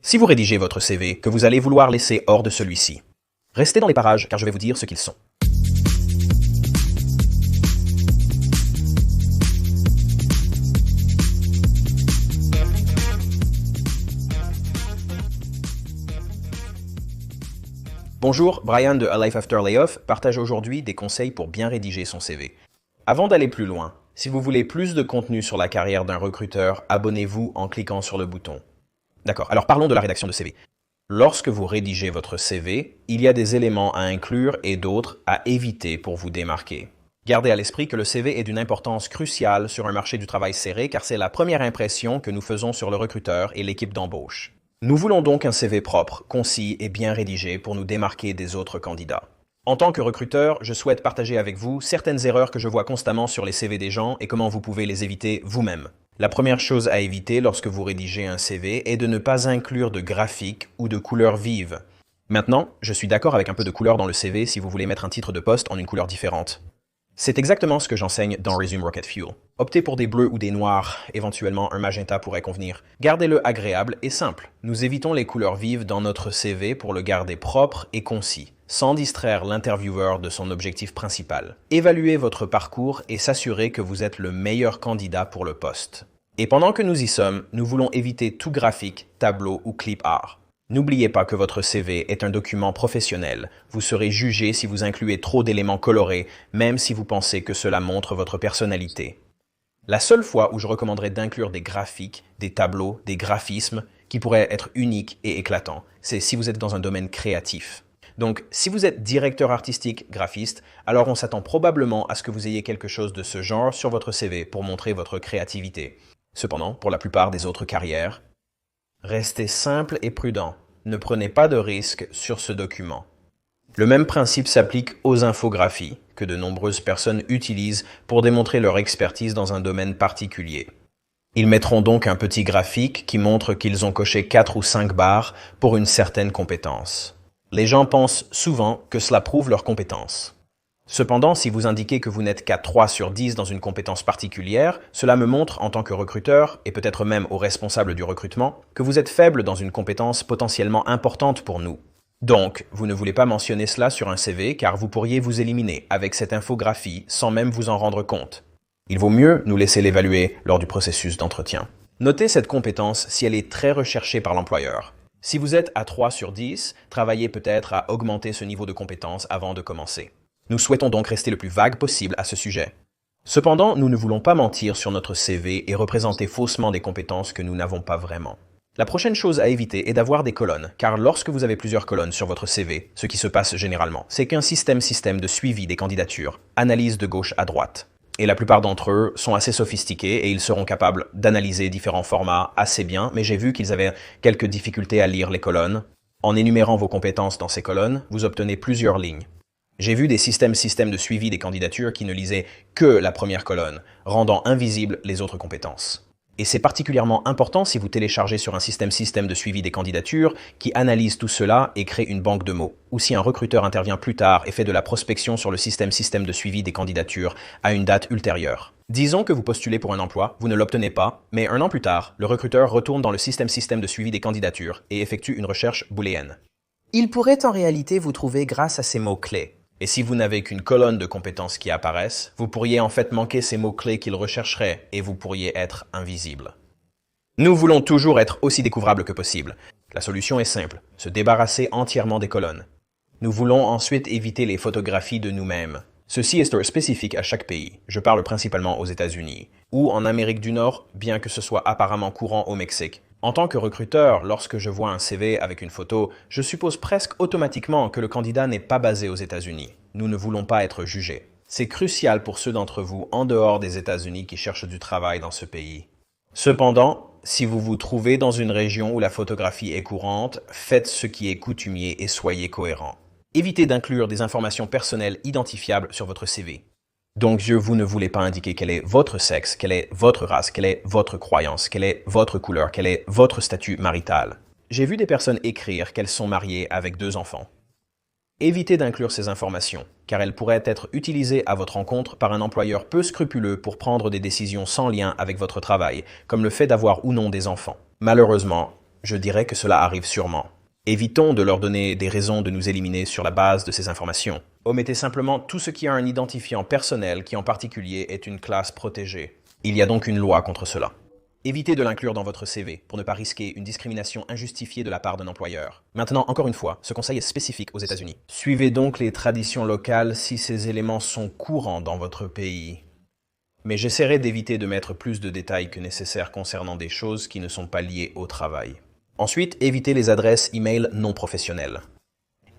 Si vous rédigez votre CV, que vous allez vouloir laisser hors de celui-ci, restez dans les parages car je vais vous dire ce qu'ils sont. Bonjour, Brian de A Life After Layoff partage aujourd'hui des conseils pour bien rédiger son CV. Avant d'aller plus loin, si vous voulez plus de contenu sur la carrière d'un recruteur, abonnez-vous en cliquant sur le bouton. D'accord, alors parlons de la rédaction de CV. Lorsque vous rédigez votre CV, il y a des éléments à inclure et d'autres à éviter pour vous démarquer. Gardez à l'esprit que le CV est d'une importance cruciale sur un marché du travail serré car c'est la première impression que nous faisons sur le recruteur et l'équipe d'embauche. Nous voulons donc un CV propre, concis et bien rédigé pour nous démarquer des autres candidats. En tant que recruteur, je souhaite partager avec vous certaines erreurs que je vois constamment sur les CV des gens et comment vous pouvez les éviter vous-même. La première chose à éviter lorsque vous rédigez un CV est de ne pas inclure de graphiques ou de couleurs vives. Maintenant, je suis d'accord avec un peu de couleur dans le CV si vous voulez mettre un titre de poste en une couleur différente. C'est exactement ce que j'enseigne dans Resume Rocket Fuel. Optez pour des bleus ou des noirs, éventuellement un magenta pourrait convenir. Gardez-le agréable et simple. Nous évitons les couleurs vives dans notre CV pour le garder propre et concis, sans distraire l'intervieweur de son objectif principal. Évaluez votre parcours et s'assurer que vous êtes le meilleur candidat pour le poste. Et pendant que nous y sommes, nous voulons éviter tout graphique, tableau ou clip art. N'oubliez pas que votre CV est un document professionnel. Vous serez jugé si vous incluez trop d'éléments colorés, même si vous pensez que cela montre votre personnalité. La seule fois où je recommanderais d'inclure des graphiques, des tableaux, des graphismes qui pourraient être uniques et éclatants, c'est si vous êtes dans un domaine créatif. Donc, si vous êtes directeur artistique, graphiste, alors on s'attend probablement à ce que vous ayez quelque chose de ce genre sur votre CV pour montrer votre créativité. Cependant, pour la plupart des autres carrières, restez simple et prudent. Ne prenez pas de risques sur ce document. Le même principe s'applique aux infographies, que de nombreuses personnes utilisent pour démontrer leur expertise dans un domaine particulier. Ils mettront donc un petit graphique qui montre qu'ils ont coché 4 ou 5 barres pour une certaine compétence. Les gens pensent souvent que cela prouve leur compétence. Cependant, si vous indiquez que vous n'êtes qu'à 3 sur 10 dans une compétence particulière, cela me montre, en tant que recruteur, et peut-être même au responsable du recrutement, que vous êtes faible dans une compétence potentiellement importante pour nous. Donc, vous ne voulez pas mentionner cela sur un CV car vous pourriez vous éliminer avec cette infographie sans même vous en rendre compte. Il vaut mieux nous laisser l'évaluer lors du processus d'entretien. Notez cette compétence si elle est très recherchée par l'employeur. Si vous êtes à 3 sur 10, travaillez peut-être à augmenter ce niveau de compétence avant de commencer. Nous souhaitons donc rester le plus vague possible à ce sujet. Cependant, nous ne voulons pas mentir sur notre CV et représenter faussement des compétences que nous n'avons pas vraiment. La prochaine chose à éviter est d'avoir des colonnes, car lorsque vous avez plusieurs colonnes sur votre CV, ce qui se passe généralement, c'est qu'un système de suivi des candidatures analyse de gauche à droite. Et la plupart d'entre eux sont assez sophistiqués et ils seront capables d'analyser différents formats assez bien, mais j'ai vu qu'ils avaient quelques difficultés à lire les colonnes. En énumérant vos compétences dans ces colonnes, vous obtenez plusieurs lignes. J'ai vu des systèmes de suivi des candidatures qui ne lisaient que la première colonne, rendant invisibles les autres compétences. Et c'est particulièrement important si vous téléchargez sur un système de suivi des candidatures qui analyse tout cela et crée une banque de mots. Ou si un recruteur intervient plus tard et fait de la prospection sur le système de suivi des candidatures à une date ultérieure. Disons que vous postulez pour un emploi, vous ne l'obtenez pas, mais un an plus tard, le recruteur retourne dans le système de suivi des candidatures et effectue une recherche booléenne. Il pourrait en réalité vous trouver grâce à ces mots-clés. Et si vous n'avez qu'une colonne de compétences qui apparaissent, vous pourriez en fait manquer ces mots-clés qu'il rechercherait et vous pourriez être invisible. Nous voulons toujours être aussi découvrables que possible. La solution est simple, se débarrasser entièrement des colonnes. Nous voulons ensuite éviter les photographies de nous-mêmes. Ceci est spécifique à chaque pays. Je parle principalement aux États-Unis. Ou en Amérique du Nord, bien que ce soit apparemment courant au Mexique. En tant que recruteur, lorsque je vois un CV avec une photo, je suppose presque automatiquement que le candidat n'est pas basé aux États-Unis. Nous ne voulons pas être jugés. C'est crucial pour ceux d'entre vous en dehors des États-Unis qui cherchent du travail dans ce pays. Cependant, si vous vous trouvez dans une région où la photographie est courante, faites ce qui est coutumier et soyez cohérent. Évitez d'inclure des informations personnelles identifiables sur votre CV. Donc, vous ne voulez pas indiquer quel est votre sexe, quelle est votre race, quelle est votre croyance, quelle est votre couleur, quel est votre statut marital. J'ai vu des personnes écrire qu'elles sont mariées avec 2 enfants. Évitez d'inclure ces informations, car elles pourraient être utilisées à votre encontre par un employeur peu scrupuleux pour prendre des décisions sans lien avec votre travail, comme le fait d'avoir ou non des enfants. Malheureusement, Je dirais que cela arrive sûrement. Évitons de leur donner des raisons de nous éliminer sur la base de ces informations. Omettez simplement tout ce qui a un identifiant personnel qui en particulier est une classe protégée. Il y a donc une loi contre cela. Évitez de l'inclure dans votre CV pour ne pas risquer une discrimination injustifiée de la part d'un employeur. Maintenant, encore une fois, ce conseil est spécifique aux États-Unis. Suivez donc les traditions locales si ces éléments sont courants dans votre pays. Mais j'essaierai d'éviter de mettre plus de détails que nécessaire concernant des choses qui ne sont pas liées au travail. Ensuite, évitez les adresses e-mail non professionnelles.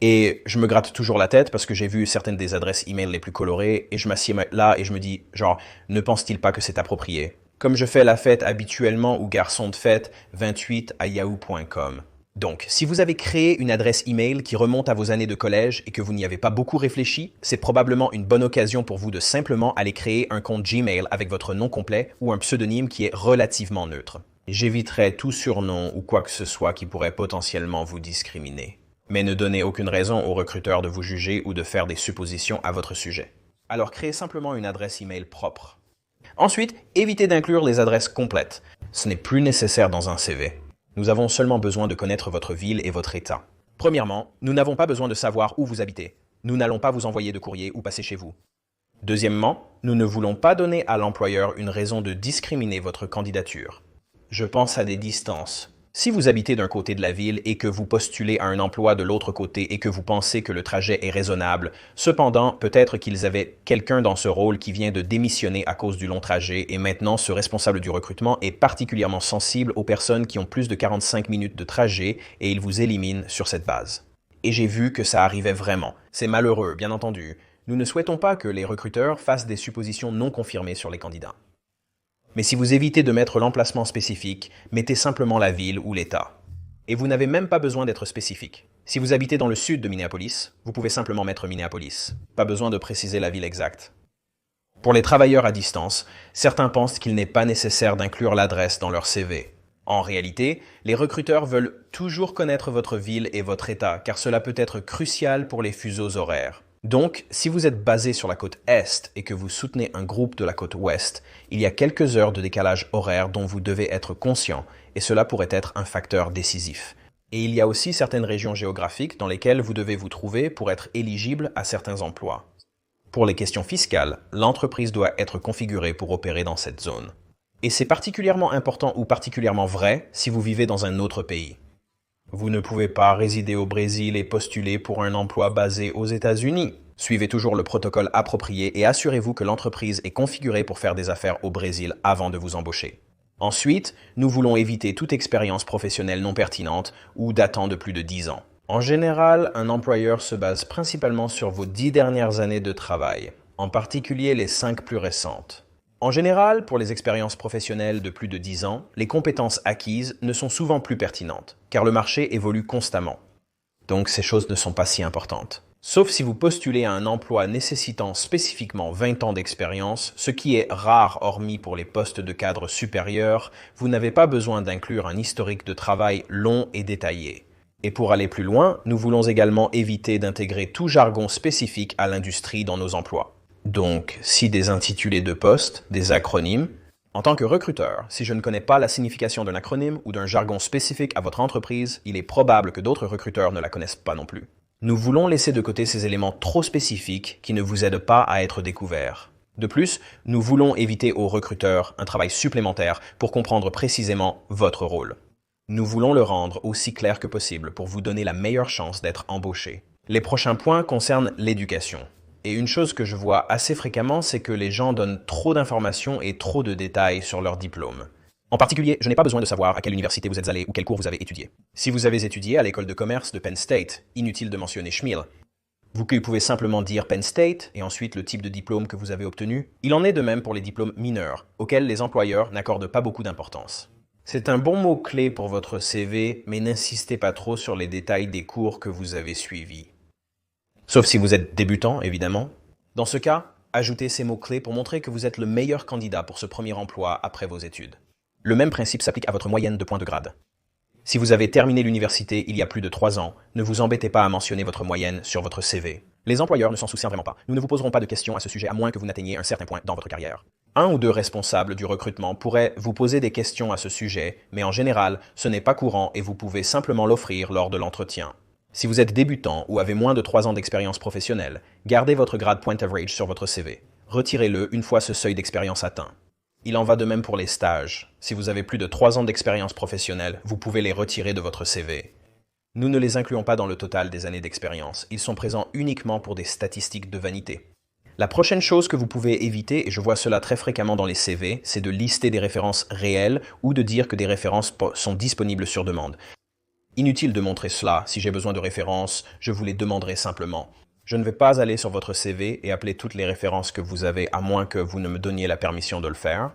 Et je me gratte toujours la tête parce que j'ai vu certaines des adresses e-mail les plus colorées et je m'assieds là et je me dis, genre, ne pense-t-il pas que c'est approprié? Comme je fais la fête habituellement ou garçon de fête 28 à yahoo.com. Donc, si vous avez créé une adresse email qui remonte à vos années de collège et que vous n'y avez pas beaucoup réfléchi, c'est probablement une bonne occasion pour vous de simplement aller créer un compte Gmail avec votre nom complet ou un pseudonyme qui est relativement neutre. J'éviterai tout surnom ou quoi que ce soit qui pourrait potentiellement vous discriminer. Mais ne donnez aucune raison aux recruteurs de vous juger ou de faire des suppositions à votre sujet. Alors créez simplement une adresse email propre. Ensuite, évitez d'inclure les adresses complètes. Ce n'est plus nécessaire dans un CV. Nous avons seulement besoin de connaître votre ville et votre état. Premièrement, nous n'avons pas besoin de savoir où vous habitez. Nous n'allons pas vous envoyer de courrier ou passer chez vous. Deuxièmement, nous ne voulons pas donner à l'employeur une raison de discriminer votre candidature. Je pense à des distances. Si vous habitez d'un côté de la ville et que vous postulez à un emploi de l'autre côté et que vous pensez que le trajet est raisonnable, cependant, peut-être qu'ils avaient quelqu'un dans ce rôle qui vient de démissionner à cause du long trajet et maintenant ce responsable du recrutement est particulièrement sensible aux personnes qui ont plus de 45 minutes de trajet et il vous élimine sur cette base. Et j'ai vu que ça arrivait vraiment. C'est malheureux, bien entendu. Nous ne souhaitons pas que les recruteurs fassent des suppositions non confirmées sur les candidats. Mais si vous évitez de mettre l'emplacement spécifique, mettez simplement la ville ou l'État. Et vous n'avez même pas besoin d'être spécifique. Si vous habitez dans le sud de Minneapolis, vous pouvez simplement mettre Minneapolis. Pas besoin de préciser la ville exacte. Pour les travailleurs à distance, certains pensent qu'il n'est pas nécessaire d'inclure l'adresse dans leur CV. En réalité, les recruteurs veulent toujours connaître votre ville et votre État, car cela peut être crucial pour les fuseaux horaires. Donc, si vous êtes basé sur la côte Est et que vous soutenez un groupe de la côte Ouest, il y a quelques heures de décalage horaire dont vous devez être conscient, et cela pourrait être un facteur décisif. Et il y a aussi certaines régions géographiques dans lesquelles vous devez vous trouver pour être éligible à certains emplois. Pour les questions fiscales, l'entreprise doit être configurée pour opérer dans cette zone. Et c'est particulièrement important ou particulièrement vrai si vous vivez dans un autre pays. Vous ne pouvez pas résider au Brésil et postuler pour un emploi basé aux États-Unis. Suivez toujours le protocole approprié et assurez-vous que l'entreprise est configurée pour faire des affaires au Brésil avant de vous embaucher. Ensuite, nous voulons éviter toute expérience professionnelle non pertinente ou datant de plus de 10 ans. En général, un employeur se base principalement sur vos 10 dernières années de travail, en particulier les 5 plus récentes. En général, pour les expériences professionnelles de plus de 10 ans, les compétences acquises ne sont souvent plus pertinentes, car le marché évolue constamment. Donc ces choses ne sont pas si importantes. Sauf si vous postulez à un emploi nécessitant spécifiquement 20 ans d'expérience, ce qui est rare hormis pour les postes de cadre supérieurs, vous n'avez pas besoin d'inclure un historique de travail long et détaillé. Et pour aller plus loin, nous voulons également éviter d'intégrer tout jargon spécifique à l'industrie dans nos emplois. Donc, si des intitulés de poste, des acronymes, en tant que recruteur, si je ne connais pas la signification d'un acronyme ou d'un jargon spécifique à votre entreprise, il est probable que d'autres recruteurs ne la connaissent pas non plus. Nous voulons laisser de côté ces éléments trop spécifiques qui ne vous aident pas à être découverts. De plus, nous voulons éviter aux recruteurs un travail supplémentaire pour comprendre précisément votre rôle. Nous voulons le rendre aussi clair que possible pour vous donner la meilleure chance d'être embauché. Les prochains points concernent l'éducation. Et une chose que je vois assez fréquemment, c'est que les gens donnent trop d'informations et trop de détails sur leur diplôme. En particulier, je n'ai pas besoin de savoir à quelle université vous êtes allé ou quel cours vous avez étudié. Si vous avez étudié à l'école de commerce de Penn State, inutile de mentionner Schmiel. Vous pouvez simplement dire Penn State et ensuite le type de diplôme que vous avez obtenu. Il en est de même pour les diplômes mineurs, auxquels les employeurs n'accordent pas beaucoup d'importance. C'est un bon mot-clé pour votre CV, mais n'insistez pas trop sur les détails des cours que vous avez suivis. Sauf si vous êtes débutant, évidemment. Dans ce cas, ajoutez ces mots-clés pour montrer que vous êtes le meilleur candidat pour ce premier emploi après vos études. Le même principe s'applique à votre moyenne de points de grade. Si vous avez terminé l'université il y a plus de 3 ans, ne vous embêtez pas à mentionner votre moyenne sur votre CV. Les employeurs ne s'en soucient vraiment pas. Nous ne vous poserons pas de questions à ce sujet à moins que vous n'atteigniez un certain point dans votre carrière. Un ou deux responsables du recrutement pourraient vous poser des questions à ce sujet, mais en général, ce n'est pas courant et vous pouvez simplement l'offrir lors de l'entretien. Si vous êtes débutant ou avez moins de 3 ans d'expérience professionnelle, gardez votre grade Point Average sur votre CV. Retirez-le une fois ce seuil d'expérience atteint. Il en va de même pour les stages. Si vous avez plus de 3 ans d'expérience professionnelle, vous pouvez les retirer de votre CV. Nous ne les incluons pas dans le total des années d'expérience. Ils sont présents uniquement pour des statistiques de vanité. La prochaine chose que vous pouvez éviter, et je vois cela très fréquemment dans les CV, c'est de lister des références réelles ou de dire que des références sont disponibles sur demande. Inutile de montrer cela. Si j'ai besoin de références, je vous les demanderai simplement. Je ne vais pas aller sur votre CV et appeler toutes les références que vous avez à moins que vous ne me donniez la permission de le faire.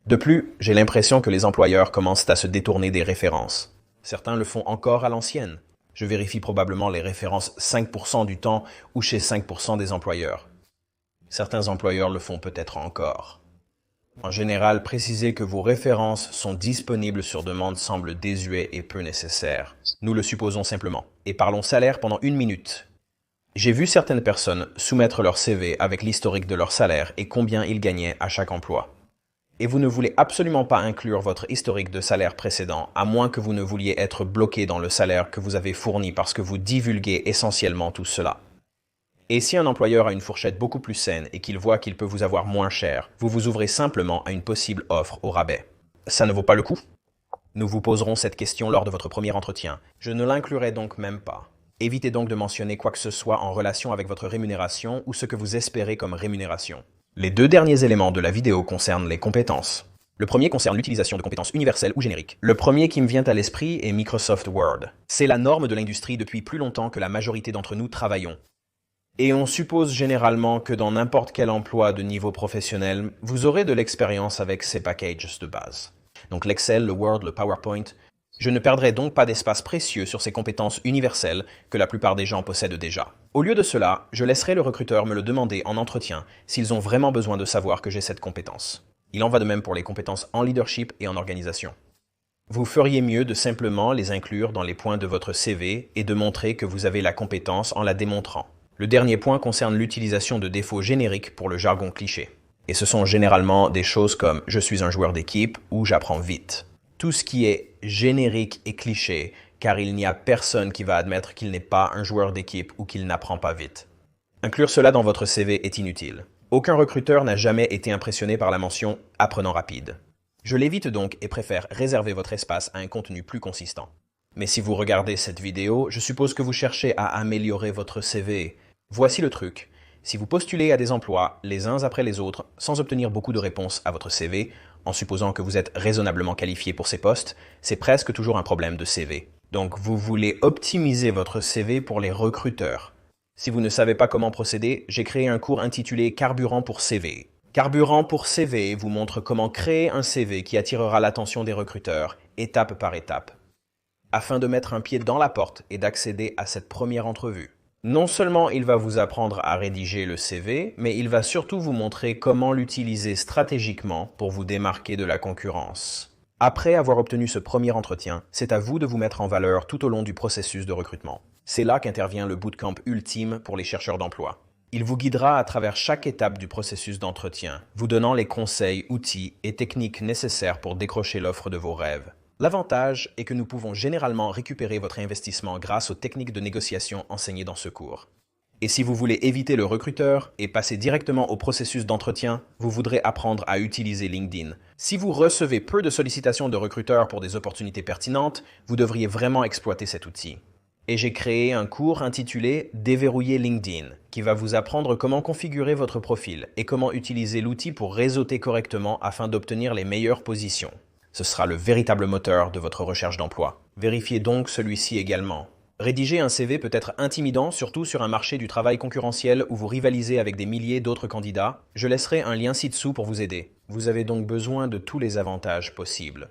De plus, j'ai l'impression que les employeurs commencent à se détourner des références. Certains le font encore à l'ancienne. Je vérifie probablement les références 5% du temps ou chez 5% des employeurs. Certains employeurs le font peut-être encore. En général, préciser que vos références sont disponibles sur demande semble désuet et peu nécessaire. Nous le supposons simplement. Et parlons salaire pendant 1 minute. J'ai vu certaines personnes soumettre leur CV avec l'historique de leur salaire et combien ils gagnaient à chaque emploi. Et vous ne voulez absolument pas inclure votre historique de salaire précédent, à moins que vous ne vouliez être bloqué dans le salaire que vous avez fourni parce que vous divulguez essentiellement tout cela. Et si un employeur a une fourchette beaucoup plus saine et qu'il voit qu'il peut vous avoir moins cher, vous vous ouvrez simplement à une possible offre au rabais. Ça ne vaut pas le coup? Nous vous poserons cette question lors de votre premier entretien. Je ne l'inclurai donc même pas. Évitez donc de mentionner quoi que ce soit en relation avec votre rémunération ou ce que vous espérez comme rémunération. Les 2 derniers éléments de la vidéo concernent les compétences. Le premier concerne l'utilisation de compétences universelles ou génériques. Le premier qui me vient à l'esprit est Microsoft Word. C'est la norme de l'industrie depuis plus longtemps que la majorité d'entre nous travaillons. Et on suppose généralement que dans n'importe quel emploi de niveau professionnel, vous aurez de l'expérience avec ces packages de base. Donc l'Excel, le Word, le PowerPoint. Je ne perdrai donc pas d'espace précieux sur ces compétences universelles que la plupart des gens possèdent déjà. Au lieu de cela, je laisserai le recruteur me le demander en entretien s'ils ont vraiment besoin de savoir que j'ai cette compétence. Il en va de même pour les compétences en leadership et en organisation. Vous feriez mieux de simplement les inclure dans les points de votre CV et de montrer que vous avez la compétence en la démontrant. Le dernier point concerne l'utilisation de défauts génériques pour le jargon cliché. Et ce sont généralement des choses comme « je suis un joueur d'équipe » ou « j'apprends vite ». Tout ce qui est générique et cliché, car il n'y a personne qui va admettre qu'il n'est pas un joueur d'équipe ou qu'il n'apprend pas vite. Inclure cela dans votre CV est inutile. Aucun recruteur n'a jamais été impressionné par la mention « apprenant rapide ». Je l'évite donc et préfère réserver votre espace à un contenu plus consistant. Mais si vous regardez cette vidéo, je suppose que vous cherchez à améliorer votre CV. Voici le truc. Si vous postulez à des emplois les uns après les autres sans obtenir beaucoup de réponses à votre CV, en supposant que vous êtes raisonnablement qualifié pour ces postes, c'est presque toujours un problème de CV. Donc vous voulez optimiser votre CV pour les recruteurs. Si vous ne savez pas comment procéder, j'ai créé un cours intitulé Carburant pour CV. Carburant pour CV vous montre comment créer un CV qui attirera l'attention des recruteurs, étape par étape, afin de mettre un pied dans la porte et d'accéder à cette première entrevue. Non seulement il va vous apprendre à rédiger le CV, mais il va surtout vous montrer comment l'utiliser stratégiquement pour vous démarquer de la concurrence. Après avoir obtenu ce premier entretien, c'est à vous de vous mettre en valeur tout au long du processus de recrutement. C'est là qu'intervient le bootcamp ultime pour les chercheurs d'emploi. Il vous guidera à travers chaque étape du processus d'entretien, vous donnant les conseils, outils et techniques nécessaires pour décrocher l'offre de vos rêves. L'avantage est que nous pouvons généralement récupérer votre investissement grâce aux techniques de négociation enseignées dans ce cours. Et si vous voulez éviter le recruteur et passer directement au processus d'entretien, vous voudrez apprendre à utiliser LinkedIn. Si vous recevez peu de sollicitations de recruteurs pour des opportunités pertinentes, vous devriez vraiment exploiter cet outil. Et j'ai créé un cours intitulé « Déverrouiller LinkedIn » qui va vous apprendre comment configurer votre profil et comment utiliser l'outil pour réseauter correctement afin d'obtenir les meilleures positions. Ce sera le véritable moteur de votre recherche d'emploi. Vérifiez donc celui-ci également. Rédiger un CV peut être intimidant, surtout sur un marché du travail concurrentiel où vous rivalisez avec des milliers d'autres candidats. Je laisserai un lien ci-dessous pour vous aider. Vous avez donc besoin de tous les avantages possibles.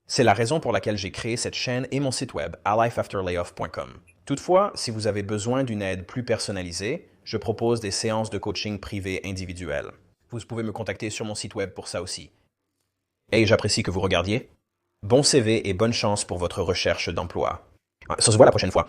C'est la raison pour laquelle j'ai créé cette chaîne et mon site web, alifeafterlayoff.com. Toutefois, si vous avez besoin d'une aide plus personnalisée, je propose des séances de coaching privées individuelles. Vous pouvez me contacter sur mon site web pour ça aussi. Et j'apprécie que vous regardiez. Bon CV et bonne chance pour votre recherche d'emploi. Ça se voit la prochaine fois.